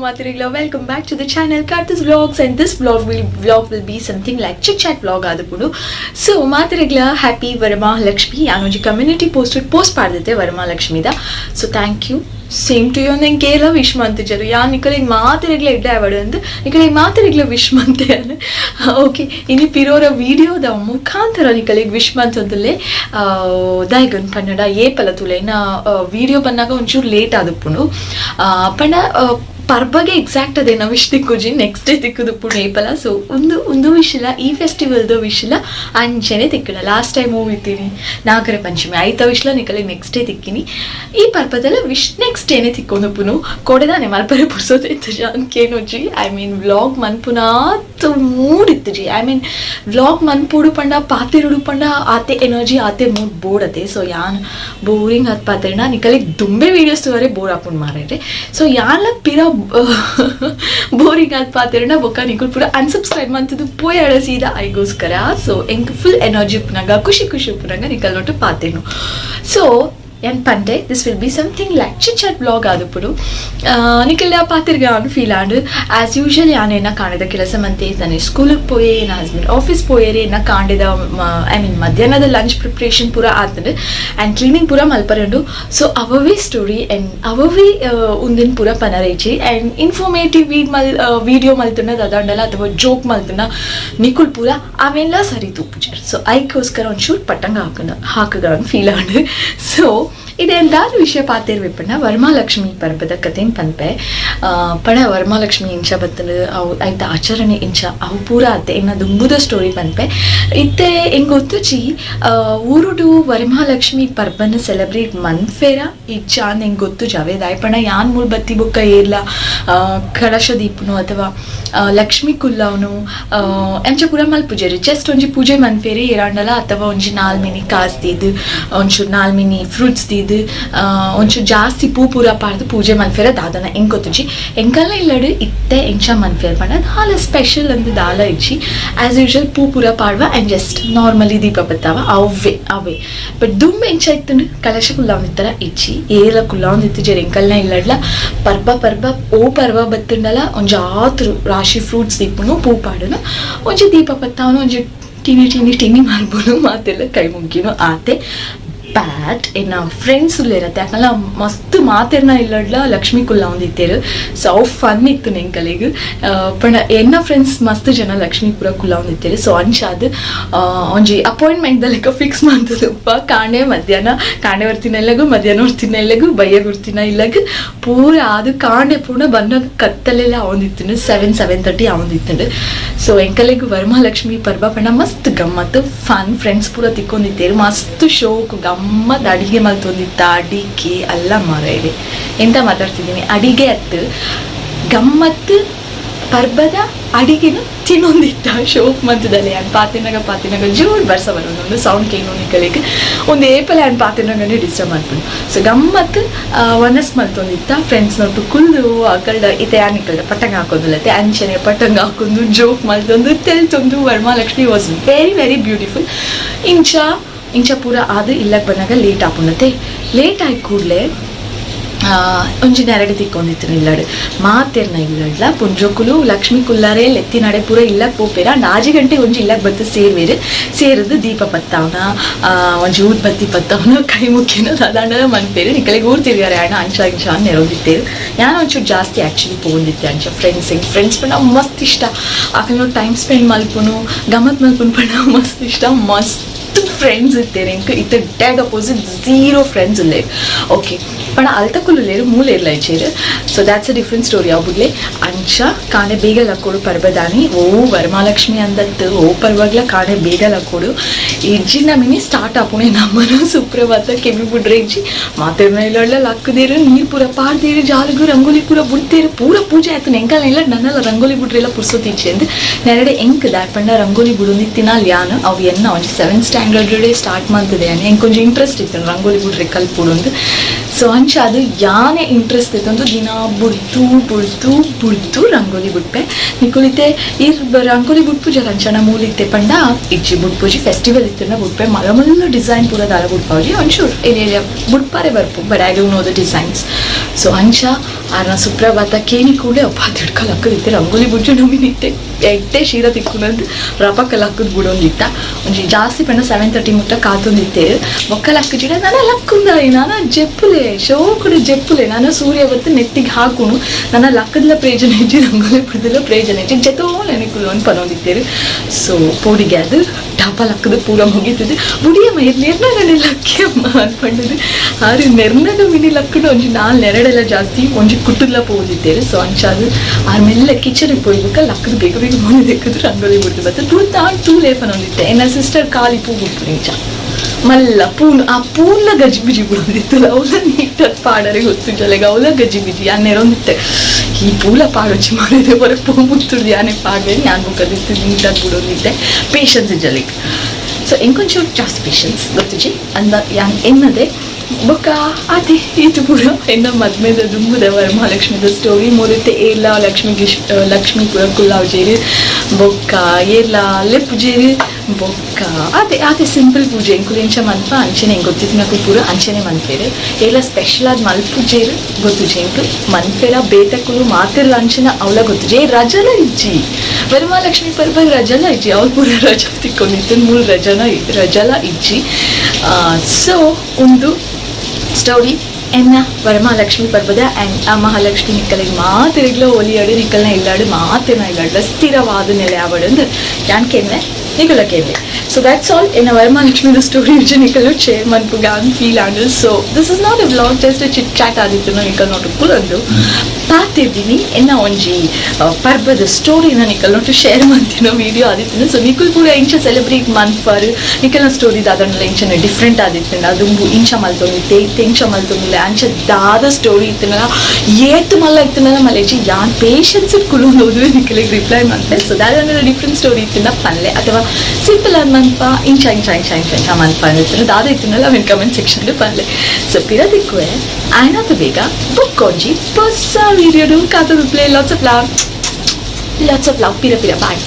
Mathirigla, welcome back to the channel Karthi's vlogs, and this vlog will be something like chit chat vlog adapudu. So Mathirigla, happy Varamahalakshmi onji community post padite Varamahalakshmi da. So thank you. Same to you. And Kerala wish month jaru ya nikale Mathirigla idda avadu and nikale Mathirigla wish month anu. Okay, ini Pira video da mukantara nikale wish month odule daigan pannada ye palatulena video bannaga onchur late adupunu apana Parbhag exact adena wish tikkuji next day tikkudu punu epala. So undu wishila ee festival do wishila anchene tikkula last time movitini nagara panchami aita wishla nikale next day tikkini ee parpadala wish next day ne tikkondu punu kodedane malpare pursote itjan kenoji I mean vlog manpuna to mood itji I mean vlog manpudu panda patirudu panda ate energy ate mood board ate. So yan boring at patrina nikale dumbe videos tore bore apun marare. So yan la Pira boring at patrina boka nikul pura unsubscribe mantudu poyada sida aigoskara. So enk full energy punaga kushi punaga nikal notu patenu. So yan pante this will be something like chit chat vlog adupudu nikalla patirga anu feel and as usual yan ena kaandeda kelasam ante tane school ku poye na husband office poyere na kaandeda I mean madhyanada lunch preparation pura aatade and cleaning pura malparendu. So our way story and our way undin pura panarechi and informative video maltunna dadandala athava joke maltunna nikul pura avenla sari tupujar. So aikoskara onchur patanga hakaga anu feel and so ಇದು ಎಂದಾದ್ರೂ ವಿಷಯ ಪಾತಿರ್ವಿಪ್ಪಣ್ಣ ವರಮಹಾಲಕ್ಷ್ಮಿ ಪರ್ಬದ ಕಥೆನ್ ಪನ್ಪೆ ಪಡ ವರಮಹಾಲಕ್ಷ್ಮಿ ಇಂಚ ಬತ್ತಲು ಅವು ಐತ ಆಚರಣೆ ಇಂಚ ಅವು ಪೂರ ಆತೆ ಇನ್ನ ದುಂಬುದ ಸ್ಟೋರಿ ಪನ್ಪೆ ಇತ್ತೆ ಹೆಂಗ್ ಗೊತ್ತುಚಿ ಊರುಡು ವರಮಹಾಲಕ್ಷ್ಮಿ ಪರ್ಬನ ಸೆಲೆಬ್ರೇಟ್ ಮನ್ಫೇರ ಇಜ್ಜ ಅಂದ್ ಹೆಂಗ್ ಗೊತ್ತು ಜಾವೆ ದಾಯ್ಪಣ ಯಾನ್ ಮೂಳ್ ಬತ್ತಿ ಬುಕ್ಕ ಏರ್ಲ ಕಳಶ ದೀಪನು ಅಥವಾ ಲಕ್ಷ್ಮಿ ಕುಲ್ಲವನು ಎಂಚ ಪೂರ ಮಲ್ಪುಜೆರಿ ಜಸ್ಟ್ ಒಂಜಿ ಪೂಜೆ ಮನ್ಫೇರೆ ಇರಾಂಡಲ ಅಥವಾ ಒಂಜಿ ನಾಲ್ಮಿನಿ ಕಾಸ್ದಿದ್ದು ಒಂಚೂರು ನಾಲ್ಮಿನಿ ಫ್ರೂಟ್ಸ್ ದಿದ್ದು ಒಂಚೂರು ಜಾಸ್ತಿ ಪೂರ ಪಾಡ್ದು ಪೂಜೆ ಮನ್ಫೇರ ದಾದನ ಹೆಂಗ್ ಗೊತ್ತುಜಿ ಎಂಕಲ್ಲ ಇಲ್ಲಡು ಇತ್ತೆ ಎಂಚ ಮನ್ಫೇರ್ ಪಂಡ ದಾಲ ಸ್ಪೆಷಲ್ ಅಂದು ದಾಲ ಇಜ್ಜಿ ಆಸ್ ಯೂಶುವಲ್ ಪೂರ ಪಾಡ್ವ ಅಂಡ್ ಜಸ್ಟ್ ನಾರ್ಮಲಿ ದೀಪ ಬತ್ತಾವ ಅವೇ ಬಟ್ ದುಂಬ ಎಂಚ ಇತ್ತು ಕಲಶ ಕುಲ್ಲಾವಂದಿತ್ತರ ಇಜ್ಜಿ ಏಲ ಕುಲ್ಲಾವಂದಿತ್ತು ಜರಿ ಎಂಕಲ್ನ ಇಲ್ಲಡ್ಲ ಪರ್ಬ ಓ ಪರ್ವ ಬತ್ತುಂಡಲ ಒಂಜಿ ಆತ್ರು ರಾಶಿ ಫ್ರೂಟ್ಸ್ ದೀಪನು ಪೂ ಪಾಡನ ಒಂಜಿ ದೀಪ ಬತ್ತಾವನು ಒಂಜಿ ಟಿನಿ ಮಾಡ್ಬೋದು ಮಾತೆಲ್ಲ ಕೈ ಮುಗ್ಗಿನು ಆತೆ ಬ್ಯಾಟ್ ಇನ್ನು ಫ್ರೆಂಡ್ಸ್ ಇರತ್ತೆ ಯಾಕಂದ್ರೆ ಮಸ್ತ್ ಮಾತಿರ್ನ ಇಲ್ಲಡ್ಲ ಲಕ್ಷ್ಮಿ ಕುಲ್ಲ ಒಂದಿತ್ತೇರು ಸೊ ಅವು ಫನ್ ಇತ್ತು ನೆಂಕಲಿಗೆ ಪಣ ಎನ್ನ ಫ್ರೆಂಡ್ಸ್ ಮಸ್ತ್ ಜನ ಲಕ್ಷ್ಮಿ ಪುರ ಕುಲ್ಲ ಒಂದಿತ್ತೇರು ಸೊ ಅಂಚಾದ ಒಂಜಿ ಅಪಾಯಿಂಟ್ಮೆಂಟ್ ಲೆಕ್ಕ ಫಿಕ್ಸ್ ಮಾಡ್ತದಪ್ಪ ಕಾಂಡೆ ಮಧ್ಯಾಹ್ನ ಕಾಂಡೆ ಬರ್ತೀನಿ ಎಲ್ಲಗೂ ಮಧ್ಯಾಹ್ನ ಬರ್ತೀನಿ ಎಲ್ಲಗೂ ಬಯ್ಯ ಬರ್ತೀನಿ ಇಲ್ಲಗ ಪೂರ ಅದು ಕಾಂಡೆ ಪೂರ್ಣ ಬಂದಾಗ ಕತ್ತಲೆಲ್ಲ ಅವಂದಿತ್ತು 7:30 ಅವಂದಿತ್ತು. ಸೊ ಎಂಕಲಿಗೆ ವರಮಹಾಲಕ್ಷ್ಮಿ ಪರ್ಬ ಪಣ ಮಸ್ತ್ ಗಮ್ಮತ್ತು ಫನ್ ಫ್ರೆಂಡ್ಸ್ ಪೂರ ತಿಕ್ಕೊಂಡಿತ್ತೇರು ಮಸ್ತ್ ಶೋಕು ಗಮ್ಮತ್ ಅಡಿಗೆ ಮಲ್ತೊಂದಿತ್ತ ಅಡಿಗೆ ಅಲ್ಲ ಮರ ಇದೆ ಎಂತ ಮಾತಾಡ್ತಿದ್ದೀನಿ ಅಡಿಗೆ ಅತ್ತು ಗಮ್ಮತ್ತು ಪರ್ಬದ ಅಡಿಗೆನು ತಿನ್ನೊಂದಿತ್ತ ಶೋಕ್ ಮಧ್ಯದಲ್ಲಿ ಆ್ಯಂಡ್ ಪಾತಿನಾಗ ಜೋರು ಬರ್ಸ ಬರೋದು ಒಂದು ಸೌಂಡ್ ಕೇಳೋ ನಿಕ್ಕಲಿಕ್ಕೆ ಒಂದು ಏಪಲ್ ಆ್ಯಂಡ್ ಪಾತಿನಾಗನೇ ಡಿಸ್ಟರ್ಬ್ ಮಾಡ್ಕೊಂಡು ಸೊ ಗಮ್ಮತ್ತು ಒನಸ್ ಮಲ್ತೊಂದಿತ್ತ ಫ್ರೆಂಡ್ಸ್ ನೋಟು ಕುಲ್ದು ಅಕಲ್ಡ ಇತೆ ಯಾನಿಕಲ್ಡ ಪಟ್ಟಂಗ ಹಾಕೋದಿಲ್ಲತ್ತೆ ಅಂಚನೆ ಪಟ್ಟಂಗ ಹಾಕೊಂಡು ಜೋಕ್ ಮಲ್ತೊಂದು ತೆಲ್ತೊಂದು Varamahalakshmi was very very beautiful. ಇಂಚ ಪೂರ ಅದು ಇಲ್ಲಕ್ಕೆ ಬಂದಾಗ ಲೇಟ್ ಆಪುಂಡತ್ತೆ ಲೇಟ್ ಆಗಿ ಕೂಡಲೇ ಒಂಜಿ ನೆರಡು ತಿಕ್ಕೊಂಡಿತ್ತು ಇಲ್ಲಡು ಮಾತೆರ್ನ ಇಲ್ಲಡ್ಲ ಪುಂಜೋಕುಲು ಲಕ್ಷ್ಮಿ ಕುಲ್ಲಾರೆ ಲೆತ್ತಿ ನಡೆ ಪೂರ ಇಲ್ಲಕ್ಕೆ ಪೋಪೇರ 4 ಗಂಟೆ ಒಂಜಿ ಇಲ್ಲಕ್ಕೆ ಬತ್ತು ಸೇರದು ದೀಪ ಪತ್ತಾವನ ಒಂಜಿ ಊದ್ ಬತ್ತಿ ಪತ್ತಾವನ ಕೈ ಮುಖ್ಯನ ಅದಾಂಡ ಮನ್ಪೇರು ನಿಕ್ಕಲಿಗೆ ಊರ್ ತಿರ್ಗಾರೆ ಅಣ್ಣ ಅಂಚ ನೆರೋದಿತ್ತೇರು ಯಾನು ಒಂಚೂರು ಜಾಸ್ತಿ ಆ್ಯಕ್ಚುಲಿ ಪೋಂದಿತ್ತೆ ಅಂಚ ಫ್ರೆಂಡ್ಸ್ ಪಣ ಮಸ್ತ್ ಇಷ್ಟ ಆಕಲ್ ಟೈಮ್ ಸ್ಪೆಂಡ್ ಮಲ್ಪುನು ಗಮ್ಮತ್ ಮಲ್ಪುನು ಪಣ ಮಸ್ತ್ ಇಷ್ಟ ಮಸ್ತ್ ಫ್ರೆಂಡ್ಸ್ ಇತ್ತೇನೆ ಇಂಕ ಇತ್ತ ಡ್ಯಾಡ್ ಅಪೋಸಿಟ್ 0 ಫ್ರೆಂಡ್ಸ್ ಇಲ್ಲೇ ಓಕೆ ಪಣ ಅಲ್ತಕುಲು ಲೇರು ಮೂಲೇರ್ಲ ಇಚ್ಚೇರು. So that's a different story ಅವುಡ್ಲೆ ಅಂಚ ಕಾಣೆ ಬೇಗ ಲಕ್ಕೋಡು ಪರ್ಬದಾನಿ ಓ ವರಮಹಾಲಕ್ಷ್ಮಿ ಅಂದತ್ತು ಓ ಪರ್ವಾಗ್ಲ ಕಾಣೆ ಬೇಗ ಲಕ್ಕೋಡು ಇಜ್ಜಿನ ಮಿನಿ ಸ್ಟಾರ್ಟ್ ಆಪುಣೆ ನಮ್ಮನು ಸುಪ್ರಭಾತ ಕೆಬಿ ಬುಡ್ರೆ ಇಜ್ಜಿ ಮಾತೆರ್ನ ಇಲ್ಲಡ್ಲ ಲಕ್ಕದೇರು ನೀರು ಪೂರ ಪಾಡ್ದೇರು ಜಾಲಗು ರಂಗೋಲಿ ಪೂರ ಬುಡ್ತೇರು ಪೂರ ಪೂಜೆ ಆಯ್ತು ನೆಂಕಲ್ ಇಲ್ಲ ನನ್ನೆಲ್ಲ ರಂಗೋಲಿ ಬುಡ್ರೆಲ್ಲ ಪುರ್ಸೋತಿಚ್ಚೆ ಅಂದು ನೆರಡೆ ಎಂಕ್ ದಾಟ್ಪಂಡ ರಂಗೋಲಿ ಬುಡುನಿತ್ತಿನ ಲ್ಯಾನು ಅವು ಎನ್ನ ಒಂಜಿ 7th ಸ್ಟ್ಯಾಂಡರ್ಡ್ ಸ್ಟಾರ್ಟ್ ಮಾಡ್ತದೆ ಎಂಕ್ ಕೊಂಚ ಇಂಟ್ರೆಸ್ಟ್ ಇತ್ತು ರಂಗೋಲಿ ಬುಡ್ರೆ ಕಲ್ಪುಡು. ಸೊ ಅಂಚ ಅದು ಯಾನೇ ಇಂಟ್ರೆಸ್ಟ್ ಇತ್ತಂದು ದಿನ ಬುಡ್ದು ರಂಗೋಲಿ ಬುಡ್ಪೆ ನಿಕುಲಿತೆ ರಂಗೋಲಿ ಬುಡ್ಪು ಜರ ಅಂಚನ ಮೂಲಿತ್ತೆ ಪಂಡ ಇಜ್ಜಿ ಬುಡ್ಪುಜಿ ಫೆಸ್ಟಿವಲ್ ಇತ್ತು ಬುಡ್ಪೆ ಮಲ್ಲ ಡಿಸೈನ್ ಪೂರ ದಾರ ಬುಡ್ಪಾವುಜಿ ಒಂಚೂರು ಏರಿಯಾ ಬುಡ್ಪಾರೆ ಬರ್ಪು but I don't know the designs. So ಅಂಚ ಆರ್ನ ಸುಪ್ರಭಾತ ಕೇಳಿ ಕೂಡಲೇ ಅಪ್ಪ ತಿಡ್ಕಲ್ ಹಾಕೋದಿತ್ತೆ ರಂಗೋಲಿ ಬುಡ್ಜು ನಮಿನಿತ್ತೆ ಎಡ್ಡೆ ಶೀರ ತಿಕ್ಕೊಂಡ್ ರಪಕ್ಕಲ್ ಹಾಕದ್ ಬಿಡೊಂದಿತ್ತ ಒಂಜಿ ಜಾಸ್ತಿ ಪಂಡ 7:30 ಮುಟ್ಟ ಕಾತೊಂದಿತ್ತೆ ಮೊಕ್ಕಲ್ ಹಾಕಿಜಿಡ ನಾನು ಲಕ್ಕುಂದಾಯಿ ನಾನು ಜೆಪ್ಪುಲೆ ಶೋ ಕೂಡ ಜೆಪ್ಪುಲೆ ನಾನು ಸೂರ್ಯ ಬತ್ತು ನೆತ್ತಿಗೆ ಹಾಕುನು ನನ್ನ ಲಕ್ಕದ ಪ್ರಯೋಜನ ಇಜ್ಜಿ ರಂಗೋಲಿ ಬಿಡ್ದಲ್ಲ ಪ್ರಯೋಜನ ಇಜ್ಜಿ ಜತೋಲ್ ಎನಕುಲು ಅಂತ ಪನೊಂದಿತ್ತೇರು ಸೊ ಪೋಡಿಗೆ ಅದು ಡಬಲ್ ಹಾಕದು ಪೂರ ಮುಗಿತದೆ ಬುಡಿಯಮ್ಮ ನೆರ್ನಾಗನೆ ಲಕ್ಕಿ ಅಮ್ಮ ಅನ್ಪಂಡದು ಆರು ನೆರ್ನಾಗ ಮಿನಿ ಲಕ್ಕಡು ಒಂಜಿ ನೆರಡೆಲ್ಲ ಜಾಸ್ತಿ ಒಂಜಿ ಕುಟ್ಟುದ್ಲ ಪೋದಿದ್ದೇವೆ ಸೊ ಅಂಚಾದು ಆಮೇಲೆ ಕಿಚನ್ಗೆ ಪೋಯ್ಬೇಕ ಲಕ್ಕದು ಬೇಗ ಬೇಗ ಮನೆದೆಕ್ಕದು ರಂಗೋಲಿ ಬಿಡ್ತು ಬರ್ತದೆ ತೂ ಲೇಪನ ಹೊಂದಿತ್ತೆ ನನ್ನ ಸಿಸ್ಟರ್ ಖಾಲಿ ಪೂ ಬಿಟ್ಟು ನಿಜ ಮಲ್ಲ ಆ ಪೂರ್ಲ ಗಜಿಬಿಜಿ ಬಿಡೋದಿತ್ತು ಅವಳ ನೀಟಾಗಿ ಪಾಡರೆ ಗೊತ್ತು ಜಲೆಗೆ ಅವಳ ಗಜಿಬಿಜಿ ನೆರೊಂದಿತ್ತೆ ಈ ಪೂಲ ಪಾಡೊಚ್ಚಿ ಮಾಡಿದೆ ಬರೋ ಪೂ ಮುತ್ತುದು ಯಾನೆ ಪಾಡೆ ನಾನು ಬುಕ್ಕದಿತ್ತು ನೀಟಾಗಿ ಬಿಡೋದಿದ್ದೆ ಪೇಷನ್ಸ್ ಜಲೆಗೆ ಸೊ ಇಂಕೊಂಚೂರು ಜಾಸ್ತಿ ಪೇಷನ್ಸ್ ಗೊತ್ತಿಜಿ ಅಂದ ಯಾನ್ ಎನ್ನದೆ ಬೊಕ್ಕ ಅದೇ ಇದು ಪೂರ ಎನ್ನ ಮದ್ಮೆದ ದುಂಬುದ ವರಮಹಾಲಕ್ಷ್ಮಿದ ಸ್ಟೋರಿ ಮೂರತ್ತೆ ಏರ್ಲ ಲಕ್ಷ್ಮಿ ಪೂರ ಕುಲ್ಲಾವ್ಜೇರಿ ಬೊಕ್ಕ ಏರ್ಲ ಅಲ್ಲೇ ಪೂಜೇರಿ ಬೊಕ್ಕ ಅದೇ ಸಿಂಪಲ್ ಪೂಜೆ ಎಂಕುಲು ಎಂಚ ಮನ್ಪ ಅಂಚನೆ ಹೆಂಗೆ ಗೊತ್ತಿತ್ತು నాకు ಪೂರ ಅಂಚನೆ ಮನ್ಪೇರು ಏರ್ಲ ಸ್ಪೆಷಲ್ ಆದ ಮಲ್ಪೂಜೇರು ಗೊತ್ತುಜೆ ಎಂಕು ಮನ್ಪೇರ ಬೇತಕುಲು ಮಾತಿರ್ಲ ಅಂಚನ ಅವಳ ಗೊತ್ತುಜೆ ರಜಲ ಇಜ್ಜಿ ವರಮಹಾಲಕ್ಷ್ಮಿ ಪರ್ಭಾಗ ರಜಲ ಇಜ್ಜಿ ಅವ್ರು ಪೂರ ರಜ ತಿಕ್ಕೊಂಡಿತ್ತು 3 ರಜಲ ಇಜ್ಜಿ ಸೊ ಒಂದು ಸ್ಟೋರಿ ಎನ್ನ ವರಮಹಾಲಕ್ಷ್ಮಿ ಪರ್ವದ ಆ ಮಹಾಲಕ್ಷ್ಮಿ ನಿಕ್ಕಲಿಗೆ ಮಾತಿರಗ್ಲ ಒಲಿಯಾಡು ನಿಕ್ಕಲ್ನ ಇಲ್ಲಾಡು ಮಾತೇನ ಇಲ್ಲಾಡ್ಲ ಸ್ಥಿರವಾದ ನೆಲೆ ಆವಡು ಯಾನ್ ಕೇಳ್ನೆ ನಿಕಲ ಕೇಳಿ ಸೊ ದಟ್ಸ್ ಆಲ್ ಎನ್ನ ವರಮಹಾಲಕ್ಷ್ಮಿ ಸ್ಟೋರಿ ವಿಜಯ ನಿಕಲು ಶೇರ್ ಮನ್ಪುಗ ಫೀಲ್ ಆಂಡಲ್ so this is not a vlog just chit chat ಆದಿತ್ತು ನಿಕಲ್ ನೋಟು ಪುಲಂದು ಪಾತಿರ್ತೀನಿ ಎನ್ನ ಒಂಜಿ ಪರ್ಬದ ಸ್ಟೋರಿನ ನಿಕಲ್ ನೋಟು ಶೇರ್ ಮಂತಿನ ವಿಡಿಯೋ ಆದಿತ್ತು ಸೊ ನಿಕಲ್ ಪೂರ ಇಂಚ ಸೆಲೆಬ್ರೇಟ್ ಮನ್ಪರ್ ನಿಕಲ್ನ ಸ್ಟೋರಿ ದಾದನ್ನೆಲ್ಲ ಇಂಚನೆ ಡಿಫ್ರೆಂಟ್ ಆದಿತ್ತು ಅದುಂಬು ಇಂಚ ಮಲ್ತೊಂದಿತ್ತೆ ಇಂಚ ಮಲ್ತೊಂದಿಲ್ಲ ಅಂಚ ದಾದ ಸ್ಟೋರಿ ಇತ್ತನಲ್ಲ ಏತ್ ಮಲ್ಲ ಇತ್ತನಲ್ಲ ಮಲೇಜಿ ಯಾನ್ ಪೇಷನ್ಸ್ ಕುಲು ಓದುವೆ ನಿಕಲಿಗೆ ರಿಪ್ಲೈ ಮಾಡ್ತೆ ಸೊ ದಾದನ್ನೆಲ್ಲ ಡಿಫ್ರೆಂಟ್ ಸ್ಟೋರಿ ಇತ್ತಿನ ಪಲ್ಲೆ ಅಥವಾ ಸಿಂಪಲ್ ಆದ ಮನ್ಪ ಇಂಚ ಮನ್ಪ ಅಂದಿತ್ತು ದಾದ ಇತ್ತನಲ್ಲ ಅವನ್ ಕಮೆಂಟ್ ಸೆಕ್ಷನ್ ಪಲ್ಲೆ ಸೊ ಪಿರ ಥಿಕ್ಕುವೆ ಆಯ್ನಾಥ ಬೇಗ ಬುಕ್ ಒಂಜಿ ಹೊಸ ವಿಡಿಯೋಡು ಕಾತು ಪ್ಲೇ ಲಾಟ್ಸ್ ಆಫ್ ಲವ್ ಪಿರ ಬಾಯ್